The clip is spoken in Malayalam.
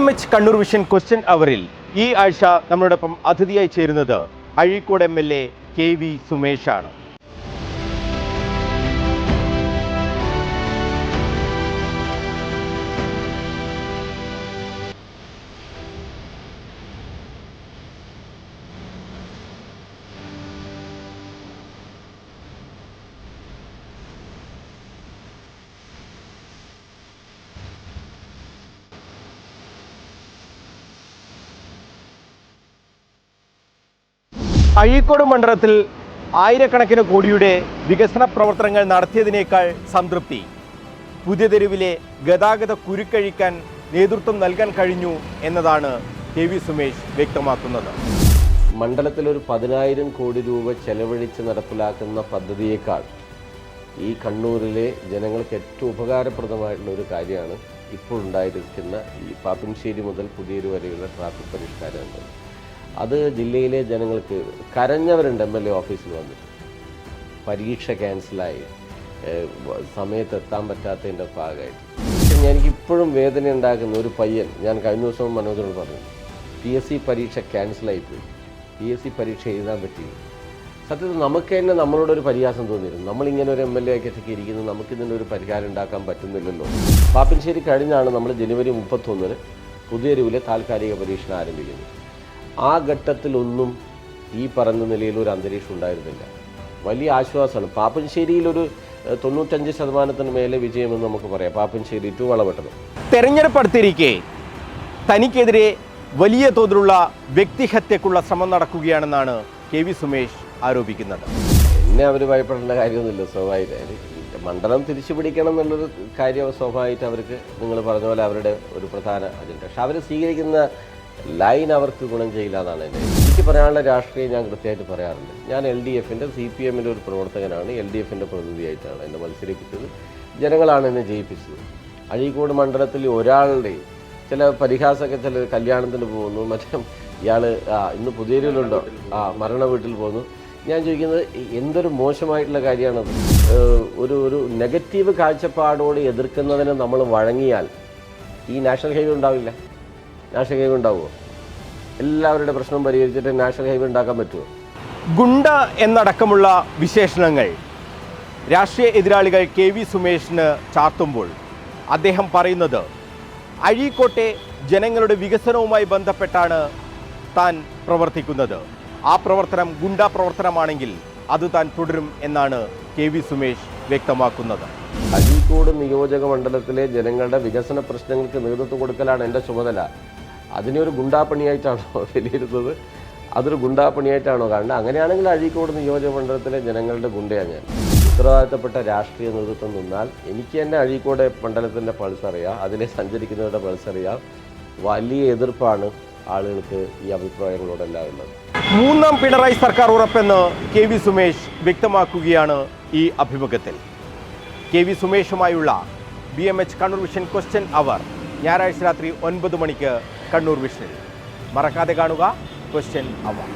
BMH കണ്ണൂർ വിഷൻ ക്വസ്റ്റ്യൻ അവറിൽ ഈ ആഴ്ച നമ്മളോടൊപ്പം അതിഥിയായി ചേരുന്നത് അഴീക്കോട് MLA KV സുമേഷാണ്. അഴീക്കോട് മണ്ഡലത്തിൽ ആയിരക്കണക്കിന് കോടിയുടെ വികസന പ്രവർത്തനങ്ങൾ നടത്തിയതിനേക്കാൾ സംതൃപ്തി പുതിയ തെരുവിലെ ഗതാഗത കുരുക്കഴിക്കാൻ നേതൃത്വം നൽകാൻ കഴിഞ്ഞു എന്നതാണ് KV സുമേഷ് വ്യക്തമാക്കുന്നത്. മണ്ഡലത്തിലൊരു 10,000 കോടി രൂപ ചെലവഴിച്ച് നടപ്പിലാക്കുന്ന പദ്ധതിയേക്കാൾ ഈ കണ്ണൂരിലെ ജനങ്ങൾക്ക് ഏറ്റവും ഉപകാരപ്രദമായിട്ടുള്ള ഒരു കാര്യമാണ് ഇപ്പോൾ ഉണ്ടായിരിക്കുന്ന ഈ പാപ്പിൻശ്ശേരി മുതൽ പുതിയൊരു വരെയുള്ള ട്രാഫിക് പരിഷ്കാരം എന്നത്. അത് ജില്ലയിലെ ജനങ്ങൾക്ക് കരഞ്ഞവരുണ്ട്. MLA ഓഫീസിൽ വന്നിട്ട് പരീക്ഷ ക്യാൻസലായി സമയത്ത് എത്താൻ പറ്റാത്തതിൻ്റെ ഭാഗമായിട്ട്. പക്ഷേ എനിക്കിപ്പോഴും വേദന ഉണ്ടാക്കുന്ന ഒരു പയ്യൻ, ഞാൻ കഴിഞ്ഞ ദിവസം മനോജനോട് പറഞ്ഞു, PSC പരീക്ഷ ക്യാൻസലായിപ്പോയി, PSC പരീക്ഷ എഴുതാൻ പറ്റിയില്ല. സത്യത്തിൽ നമുക്ക് തന്നെ നമ്മളോടൊരു പരിഹാസം തോന്നിയിരുന്നു. നമ്മളിങ്ങനെ ഒരു MLA ആക്കിയൊക്കെ ഇരിക്കുന്നത്, നമുക്കിതിൻ്റെ ഒരു പരിഹാരം ഉണ്ടാക്കാൻ പറ്റുന്നില്ലല്ലോ. പാപ്പിൻശ്ശേരി കഴിഞ്ഞാണ് നമ്മൾ ജനുവരി 31 പുതിയൊരുവിലെ താൽക്കാലിക പരീക്ഷ ആരംഭിക്കുന്നത്. ആ ഘട്ടത്തിലൊന്നും ഈ പറഞ്ഞ നിലയിൽ ഒരു അന്തരീക്ഷം ഉണ്ടായിരുന്നില്ല. വലിയ ആശ്വാസമാണ്. പാപ്പിൻശ്ശേരിയിലൊരു 95% മേലെ വിജയമെന്ന് നമുക്ക് പറയാം. പാപ്പിൻശ്ശേരി ടു വളപട്ടണം. തെരഞ്ഞെടുപ്പ് അടുത്തിരിക്കെ തനിക്കെതിരെ വലിയ തോതിലുള്ള വ്യക്തിഹത്യക്കുള്ള ശ്രമം നടക്കുകയാണെന്നാണ് KV സുമേഷ് ആരോപിക്കുന്നത്. എന്നെ അവർ ഭയപ്പെടേണ്ട കാര്യമൊന്നുമില്ല. സ്വാഭാവികമായിട്ട് മണ്ഡലം തിരിച്ചു പിടിക്കണം എന്നുള്ളൊരു കാര്യം സ്വാഭാവികമായിട്ട് അവർക്ക്, നിങ്ങൾ പറഞ്ഞ പോലെ, അവരുടെ ഒരു പ്രധാന അജണ്ട. പക്ഷെ അവർ സ്വീകരിക്കുന്ന ലൈൻ അവർക്ക് ഗുണം ചെയ്യില്ല എന്നാണ് എനിക്ക് പറയാനുള്ള. രാഷ്ട്രീയം ഞാൻ കൃത്യമായിട്ട് പറയാറുണ്ട്. ഞാൻ LDFൻ്റെ CPMൻ്റെ ഒരു പ്രവർത്തകനാണ്. LDFൻ്റെ പ്രതിനിധിയായിട്ടാണ് എന്നെ മത്സരിപ്പിച്ചത്. ജനങ്ങളാണ് എന്നെ ജയിപ്പിച്ചത്. അഴീക്കോട് മണ്ഡലത്തിൽ ഒരാളുടെയും ചില പരിഹാസമൊക്കെ, ചില കല്യാണത്തിന് പോകുന്നു, മറ്റേ ഇയാൾ ഇന്ന് പുതിയൊരുണ്ടോ മരണ വീട്ടിൽ പോകുന്നു. ഞാൻ ചോദിക്കുന്നത് എന്തൊരു മോശമായിട്ടുള്ള കാര്യമാണത്. ഒരു നെഗറ്റീവ് കാഴ്ചപ്പാടോട് എതിർക്കുന്നതിന് നമ്മൾ വഴങ്ങിയാൽ ഈ നാഷണൽ ഹൈവേ ഉണ്ടാവില്ല. നാഷണൽ ഹൈവേ ഉണ്ടാവുമോ? എല്ലാവരുടെ പ്രശ്നം പരിഹരിച്ചിട്ട് നാഷണൽ ഹൈവേ ഉണ്ടാക്കാൻ പറ്റുമോ? ഗുണ്ട എന്നടക്കമുള്ള വിശേഷണങ്ങൾ രാഷ്ട്രീയ എതിരാളികൾ KV സുമേഷിന് ചാർത്തുമ്പോൾ അദ്ദേഹം പറയുന്നത് അഴീക്കോട്ടെ ജനങ്ങളുടെ വികസനവുമായി ബന്ധപ്പെട്ടാണ് താൻ പ്രവർത്തിക്കുന്നത്. ആ പ്രവർത്തനം ഗുണ്ടാ പ്രവർത്തനമാണെങ്കിൽ അത് താൻ തുടരും എന്നാണ് KV സുമേഷ് വ്യക്തമാക്കുന്നത്. അഴീക്കോട് നിയോജക മണ്ഡലത്തിലെ ജനങ്ങളുടെ വികസന പ്രശ്നങ്ങൾക്ക് നേതൃത്വം കൊടുക്കലാണ് എൻ്റെ ചുമതല. അതിനെ ഒരു ഗുണ്ടാപ്പണിയായിട്ടാണോ വിലയിരുത്തുന്നത്? അതൊരു ഗുണ്ടാപ്പണിയായിട്ടാണോ കാണുന്നത്? അങ്ങനെയാണെങ്കിൽ അഴീക്കോട് നിയോജക മണ്ഡലത്തിലെ ജനങ്ങളുടെ ഗുണ്ടയാണ് ഞാൻ. ഉത്തരവാദിത്തപ്പെട്ട രാഷ്ട്രീയ നേതൃത്വം നിന്നാൽ എനിക്ക് തന്നെ അഴീക്കോട് മണ്ഡലത്തിൻ്റെ പൾസ് അറിയാം, അതിലെ സഞ്ചരിക്കുന്നവരുടെ പൾസ് അറിയാം. വലിയ എതിർപ്പാണ് ആളുകൾക്ക് ഈ അഭിപ്രായങ്ങളോടെല്ലാം ഉള്ളത്. മൂന്നാം പിണറായി സർക്കാർ ഉറപ്പെന്ന് KV സുമേഷ് വ്യക്തമാക്കുകയാണ് ഈ അഭിമുഖത്തിൽ. KV സുമേഷുമായുള്ള BMH Kannur vision question hour ഞായറാഴ്ച രാത്രി 9 മണിക്ക് കണ്ണൂർ വിഷനിൽ. മറക്കാതെ കാണുക ക്വസ്റ്റ്യൻ അവർ.